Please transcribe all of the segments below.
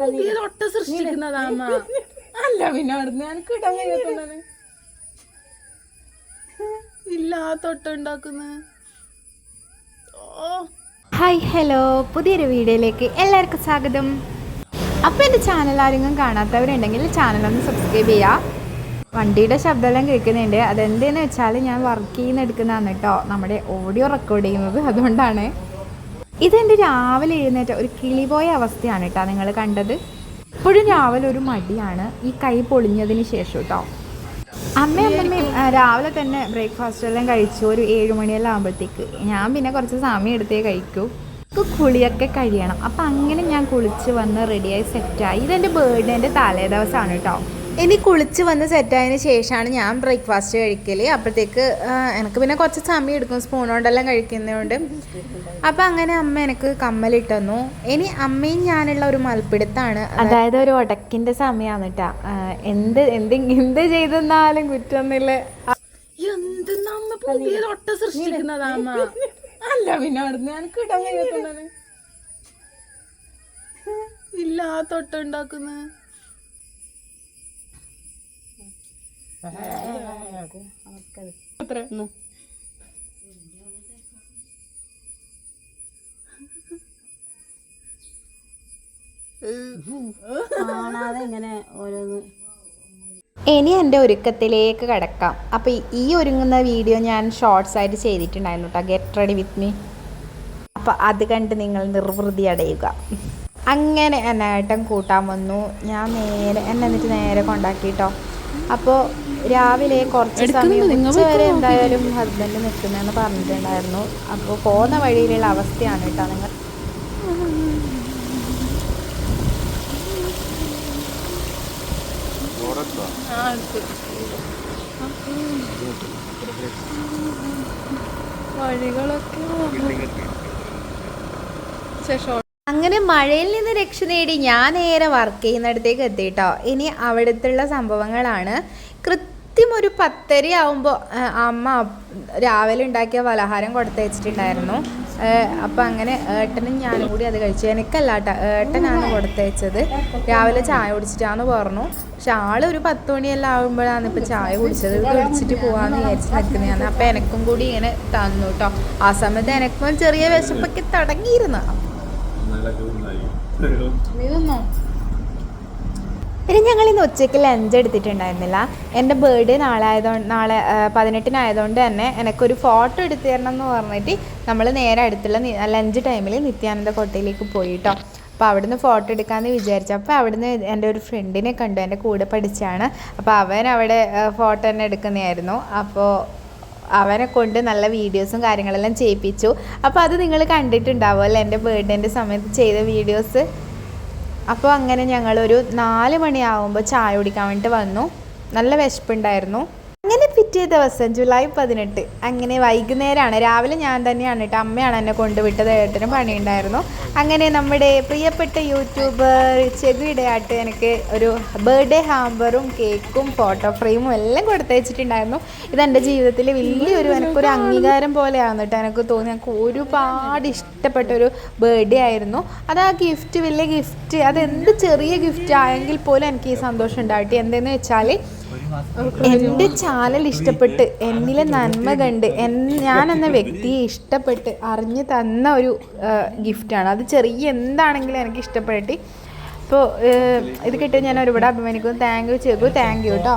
പുതിയൊരൊട്ട സൃഷ്ടിക്കുന്നതാമ്മ. അല്ല പിന്നെ അവിടുന്ന് എനിക്ക് ഇടാൻ കഴിയാത്തത് ഇല്ലാത്തൊട്ട ഉണ്ടാക്കുന്നത്. ഹായ് ഹലോ, പുതിയൊരു വീഡിയോയിലേക്ക് എല്ലാവർക്കും സ്വാഗതം. അപ്പോൾ എൻ്റെ ചാനൽ ആരെങ്കിലും കാണാത്തവരുണ്ടെങ്കിൽ ചാനലൊന്ന് സബ്സ്ക്രൈബ് ചെയ്യുക. വണ്ടിയുടെ ശബ്ദമെല്ലാം കേൾക്കുന്നുണ്ട്. അതെന്തെന്ന് വെച്ചാൽ ഞാൻ വർക്ക് ചെയ്യുന്നെടുക്കുന്നതാണ് കേട്ടോ, നമ്മുടെ ഓഡിയോ റെക്കോർഡ് ചെയ്യുന്നത്, അതുകൊണ്ടാണ്. ഇതെൻ്റെ രാവിലെ എഴുന്നേറ്റ ഒരു കിളിപോയ അവസ്ഥയാണ് കേട്ടോ നിങ്ങൾ കണ്ടത്. ഇപ്പോഴും രാവിലെ ഒരു മടിയാണ്, ഈ കൈ പൊളിഞ്ഞതിന് ശേഷം കേട്ടോ. അമ്മയും രാവിലെ തന്നെ ബ്രേക്ക്ഫാസ്റ്റ് എല്ലാം കഴിച്ചു. ഒരു 7 മണിയെല്ലാം ആകുമ്പോഴത്തേക്ക് ഞാൻ പിന്നെ കുറച്ച് സമയം എടുത്തേ കഴിക്കൂ. കുളിയൊക്കെ കഴിയണം. അപ്പം അങ്ങനെ ഞാൻ കുളിച്ച് വന്ന് റെഡിയായി സെറ്റായി. ഇതെൻ്റെ ബർത്ത്ഡേൻ്റെ തലേ ദിവസമാണ് കേട്ടോ. ഇനി കുളിച്ച് വന്ന് സെറ്റായതിന് ശേഷമാണ് ഞാൻ ബ്രേക്ക്ഫാസ്റ്റ് കഴിക്കൽ. അപ്പോഴത്തേക്ക് എനിക്ക് പിന്നെ കുറച്ച് സമയം എടുക്കും സ്പൂൺ കൊണ്ടെല്ലാം കഴിക്കുന്നതുകൊണ്ട്. അപ്പം അങ്ങനെ അമ്മ എനിക്ക് കമ്മലിട്ട് തന്നു. ഇനി അമ്മയും ഞാനുള്ള ഒരു മൽപ്പിടുത്താണ്, അതായത് ഒരു ഉടക്കിൻ്റെ സമയമാണ് കേട്ടോ. എന്ത് ചെയ്തെന്നാലും കുറ്റമൊന്നുമില്ല. എന്തെന്നമ്മ പുതിയൊരൊട്ട സൃഷ്ടിക്കുന്നതാമ്മ. അല്ല പിന്നെ അവിടുന്ന് എനിക്ക് ഇടാൻ കഴിയാത്തത് ഇല്ലാത്തൊട്ട ഉണ്ടാക്കുന്നത്. ഇനി എൻ്റെ ഒരുക്കത്തിലേക്ക് കിടക്കാം. അപ്പോൾ ഈ ഒരുങ്ങുന്ന വീഡിയോ ഞാൻ ഷോർട്സ് ആയിട്ട് ചെയ്തിട്ടുണ്ടായിരുന്നു കേട്ടോ, ഗെറ്റ് റെഡി വിത്ത് മീ. അപ്പോൾ അത് കണ്ട് നിങ്ങൾ നിർവൃതി അടയുക. അങ്ങനെ എന്നെ ഏട്ടൻ കൂട്ടാൻ വന്നു. ഞാൻ എന്നിട്ട് നേരെ കൊണ്ടാക്കിട്ടോ. അപ്പോൾ രാവിലെ കുറച്ച് സമയം ഉച്ചവരെ എന്തായാലും ഹസ്ബൻഡ് നിൽക്കുന്നതെന്ന് പറഞ്ഞിട്ടുണ്ടായിരുന്നു. അപ്പോൾ പോകുന്ന വഴിയിലുള്ള അവസ്ഥയാണ് കേട്ടോ നിങ്ങൾ. അങ്ങനെ മഴയിൽ നിന്ന് രക്ഷ നേടി ഞാൻ നേരെ വർക്ക് ചെയ്യുന്നിടത്തേക്ക് എത്തിയിട്ടോ. ഇനി അവിടുത്തുള്ള സംഭവങ്ങളാണ്. കൃത്യം ഒരു 10:30 ആകുമ്പോൾ അമ്മ രാവിലെ ഉണ്ടാക്കിയ പലഹാരം കൊടുത്തയച്ചിട്ടുണ്ടായിരുന്നു. അപ്പം അങ്ങനെ ഏട്ടനും ഞാനും കൂടി അത് കഴിച്ചു. എനിക്കല്ല കേട്ടോ, ഏട്ടനാണ് കൊടുത്തയച്ചത്. രാവിലെ ചായ കുടിച്ചിട്ടാന്ന് പറഞ്ഞു. പക്ഷെ ആളൊരു 10 മണിയെല്ലാം ആകുമ്പോഴാണ് ഇപ്പോൾ ചായ കുടിച്ചത്. കുടിച്ചിട്ട് പോകാമെന്ന് വിചാരിച്ച് നിൽക്കുന്നതാണ്. അപ്പം എനക്കും കൂടി ഇങ്ങനെ തന്നു കേട്ടോ. ആ സമയത്ത് എനക്കും ചെറിയ വിശപ്പൊക്കെ തുടങ്ങിയിരുന്നു. ഇനി ഞങ്ങളിന്ന് ഉച്ചയ്ക്ക് ലഞ്ച് എടുത്തിട്ടുണ്ടായിരുന്നില്ല. എൻ്റെ ബർത്ത്ഡേ നാളെ 18-നായതുകൊണ്ട് തന്നെ എനിക്കൊരു ഫോട്ടോ എടുത്തു തരണം എന്ന് പറഞ്ഞിട്ട് നമ്മൾ നേരെ അടുത്തുള്ള ലഞ്ച് ടൈമിൽ നിത്യാനന്ദ കോട്ടയിലേക്ക് പോയി കേട്ടോ. അപ്പോൾ അവിടുന്ന് ഫോട്ടോ എടുക്കാമെന്ന് വിചാരിച്ചു. അപ്പോൾ അവിടുന്ന് എൻ്റെ ഒരു ഫ്രണ്ടിനെ കണ്ടു, എൻ്റെ കൂടെ പഠിച്ചാണ്. അപ്പോൾ അവൻ അവിടെ ഫോട്ടോ തന്നെ എടുക്കുന്നതായിരുന്നു. അപ്പോൾ അവനെ കൊണ്ട് നല്ല വീഡിയോസും കാര്യങ്ങളെല്ലാം ചെയ്യിപ്പിച്ചു. അപ്പോൾ അത് നിങ്ങൾ കണ്ടിട്ടുണ്ടാവുമല്ലോ എൻ്റെ ബർത്ത്ഡേൻ്റെ സമയത്ത് ചെയ്ത വീഡിയോസ്. അപ്പോൾ അങ്ങനെ ഞങ്ങളൊരു 4 മണിയാകുമ്പോൾ ചായ കുടിക്കാൻ വേണ്ടിയിട്ട് വന്നു. നല്ല വിശപ്പുണ്ടായിരുന്നു. അങ്ങനെ പിറ്റേ ദിവസം ജൂലൈ 18 അങ്ങനെ വൈകുന്നേരമാണ്. രാവിലെ ഞാൻ തന്നെയാണ് കേട്ടോ, അമ്മയാണ് എന്നെ കൊണ്ടുവിട്ടത്. ഏട്ടനും പണിയുണ്ടായിരുന്നു. അങ്ങനെ നമ്മുടെ പ്രിയപ്പെട്ട യൂട്യൂബർ ചെവിയുടെയായിട്ട് എനിക്ക് ഒരു ബർത്ത്ഡേ ഹാമ്പറും കേക്കും ഫോട്ടോ ഫ്രെയിമും എല്ലാം കൊടുത്തയച്ചിട്ടുണ്ടായിരുന്നു. ഇതെൻ്റെ ജീവിതത്തിൽ എനിക്കൊരു അംഗീകാരം പോലെയാണ് കേട്ടോ എനിക്ക് തോന്നി. എനിക്ക് ഒരുപാട് ഇഷ്ടപ്പെട്ടൊരു ബർത്ത്ഡേ ആയിരുന്നു. അത് ആ ഗിഫ്റ്റ്, വലിയ ഗിഫ്റ്റ്, അതെന്ത് ചെറിയ ഗിഫ്റ്റ് ആയെങ്കിൽ പോലും എനിക്ക് ഈ സന്തോഷം ഉണ്ടായിട്ട്. എന്തെന്ന് വെച്ചാൽ എൻ്റെ ചാനൽ ഇഷ്ടപ്പെട്ട് എന്നിലെ നന്മ കണ്ട് ഞാനെന്ന വ്യക്തിയെ ഇഷ്ടപ്പെട്ട് അറിഞ്ഞ് തന്ന ഒരു ഗിഫ്റ്റാണ്. അത് ചെറിയ എന്താണെങ്കിലും എനിക്ക് ഇഷ്ടപ്പെട്ട്. അപ്പോൾ ഇത് കിട്ടിയ ഞാൻ ഒരുപാട് അഭിമാനിക്കുന്നു. താങ്ക് യു കേട്ടോ.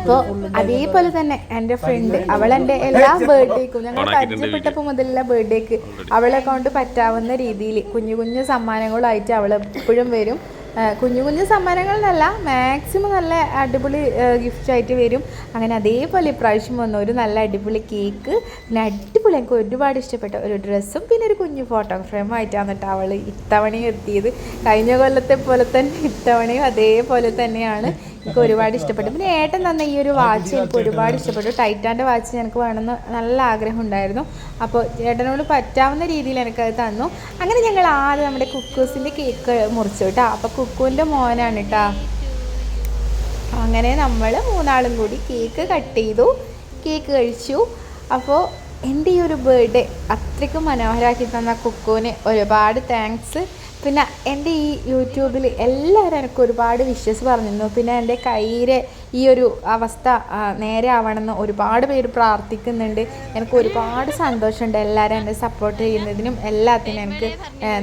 അപ്പോൾ അതേപോലെ തന്നെ എൻ്റെ ഫ്രണ്ട്, അവളെൻ്റെ എല്ലാ ബർത്ത്ഡേക്കും, ഞങ്ങൾ പരിചയപ്പെട്ടപ്പോൾ മുതലുള്ള ബർത്ത്ഡേക്ക് അവളെ കൊണ്ട് പറ്റാവുന്ന രീതിയിൽ കുഞ്ഞു കുഞ്ഞു സമ്മാനങ്ങളായിട്ട് അവൾ എപ്പോഴും വരും. കുഞ്ഞു സമ്മാനങ്ങളെന്നല്ല, മാക്സിമം നല്ല അടിപൊളി ഗിഫ്റ്റായിട്ട് വരും. അങ്ങനെ അതേപോലെ ഇപ്രാവശ്യം വന്ന ഒരു നല്ല അടിപൊളി കേക്ക്, പിന്നെ അടിപൊളി എനിക്ക് ഒരുപാട് ഇഷ്ടപ്പെട്ട ഒരു ഡ്രസ്സും പിന്നെ ഒരു കുഞ്ഞു ഫോട്ടോ ഫ്രെയിമായിട്ടാണ് കേട്ടോ അവൾ ഇത്തവണയും എത്തിയത്. കഴിഞ്ഞ കൊല്ലത്തെ പോലെ തന്നെ ഇത്തവണയും അതേപോലെ തന്നെയാണ്. എനിക്ക് ഒരുപാട് ഇഷ്ടപ്പെട്ടു. പിന്നെ ഏട്ടൻ തന്ന ഈ ഒരു വാച്ച് എനിക്ക് ഒരുപാട് ഇഷ്ടപ്പെട്ടു. ടൈറ്റാൻ്റെ വാച്ച് എനിക്ക് വേണമെന്ന് നല്ല ആഗ്രഹം ഉണ്ടായിരുന്നു. അപ്പോൾ ഏട്ടനോട് പറ്റാവുന്ന രീതിയിൽ എനിക്കത് തന്നു. അങ്ങനെ ഞങ്ങൾ ആദ്യം നമ്മുടെ കുക്കൂസിൻ്റെ കേക്ക് മുറിച്ചു കേട്ടോ. അപ്പോൾ കുക്കുവിൻ്റെ മോനാണ് കേട്ടോ. അങ്ങനെ നമ്മൾ 3 കൂടി കേക്ക് കട്ട് ചെയ്തു, കേക്ക് കഴിച്ചു. അപ്പോൾ എൻ്റെ ഈ ഒരു ബർത്ത്ഡേ അത്രയ്ക്കും മനോഹരമാക്കി തന്ന കുക്കുവിന് ഒരുപാട് താങ്ക്സ്. പിന്നെ എൻ്റെ ഈ യൂട്യൂബിൽ എല്ലാവരും എനിക്ക് ഒരുപാട് വിഷസ് പറഞ്ഞിരുന്നു. പിന്നെ എൻ്റെ കയ്യിലെ ഈ ഒരു അവസ്ഥ നേരെ ആവണമെന്ന് ഒരുപാട് പേര് പ്രാർത്ഥിക്കുന്നുണ്ട്. എനിക്ക് ഒരുപാട് സന്തോഷമുണ്ട് എല്ലാവരും എന്നെ സപ്പോർട്ട് ചെയ്യുന്നതിനും എല്ലാത്തിനും. എനിക്ക്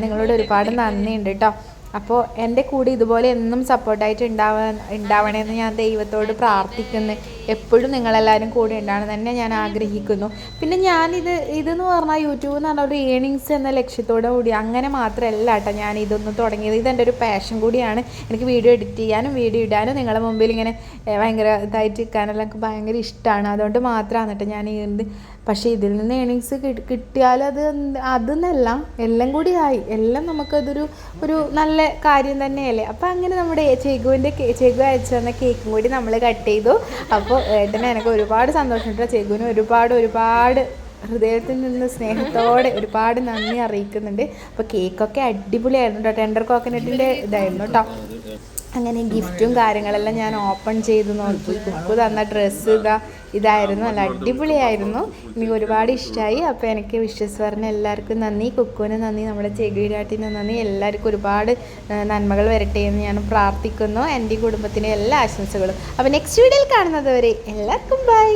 നിങ്ങളോട് ഒരുപാട് നന്ദിയുണ്ട് കേട്ടോ. അപ്പോൾ എൻ്റെ കൂടെ ഇതുപോലെ എന്നും സപ്പോർട്ടായിട്ട് ഉണ്ടാവണമെന്ന് ഞാൻ ദൈവത്തോട് പ്രാർത്ഥിക്കുന്നു. എപ്പോഴും നിങ്ങളെല്ലാവരും കൂടെ ഉണ്ടാവണം തന്നെ ഞാൻ ആഗ്രഹിക്കുന്നു. പിന്നെ ഇതെന്ന് പറഞ്ഞാൽ യൂട്യൂബ് എന്ന് പറഞ്ഞാൽ ഒരു ഏണിങ്സ് എന്ന ലക്ഷ്യത്തോടു കൂടി അങ്ങനെ മാത്രമല്ല കേട്ടോ ഞാൻ ഇതൊന്നും തുടങ്ങിയത്. ഇതെൻ്റെ ഒരു പാഷൻ കൂടിയാണ്. എനിക്ക് വീഡിയോ എഡിറ്റ് ചെയ്യാനും വീഡിയോ ഇടാനും നിങ്ങളുടെ മുമ്പിൽ ഇങ്ങനെ ഭയങ്കര ഇതായിട്ട് നിൽക്കാനെല്ലാം എനിക്ക് ഭയങ്കര ഇഷ്ടമാണ്. അതുകൊണ്ട് മാത്രമാണ് കേട്ടോ ഞാൻ പക്ഷേ ഇതിൽ നിന്ന് ഏണിങ്സ് കിട്ടിയാൽ അതെന്നല്ല എല്ലാം കൂടി ആയി എല്ലാം നമുക്കതൊരു നല്ല കാര്യം തന്നെയല്ലേ. അപ്പോൾ അങ്ങനെ നമ്മുടെ ചെഗു അയച്ചു തന്ന കേക്കും കൂടി നമ്മൾ കട്ട് ചെയ്തു. അപ്പോൾ ഏട്ടനെ എനിക്ക് ഒരുപാട് സന്തോഷമുണ്ട്. ചെഗുവിന് ഒരുപാട് ഹൃദയത്തിൽ നിന്ന് സ്നേഹത്തോടെ ഒരുപാട് നന്ദി അറിയിക്കുന്നുണ്ട്. അപ്പോൾ കേക്കൊക്കെ അടിപൊളിയായിരുന്നു കേട്ടോ. ടെൻഡർ കോക്കനട്ടിൻ്റെ ഇതായിരുന്നു കേട്ടോ. അങ്ങനെ ഗിഫ്റ്റും കാര്യങ്ങളെല്ലാം ഞാൻ ഓപ്പൺ ചെയ്ത് നോക്കി. കുക്കു തന്ന ഡ്രസ്സ് ഇതായിരുന്നു. നല്ല അടിപൊളിയായിരുന്നു. എനിക്ക് ഒരുപാട് ഇഷ്ടമായി. അപ്പോൾ എനിക്ക് വിഷസ് പറഞ്ഞ എല്ലാവർക്കും നന്ദി. കുക്കുവിന് നന്ദി, നമ്മുടെ ചെഗുവിനാട്ടിന് നന്ദി. എല്ലാവർക്കും ഒരുപാട് നന്മകൾ വരട്ടെ എന്ന് ഞാൻ പ്രാർത്ഥിക്കുന്നു. എൻ്റെ കുടുംബത്തിൻ്റെ എല്ലാ ആശംസകളും. അപ്പോൾ നെക്സ്റ്റ് വീഡിയോയിൽ കാണുന്നത് വരെ എല്ലാവർക്കും ബൈ.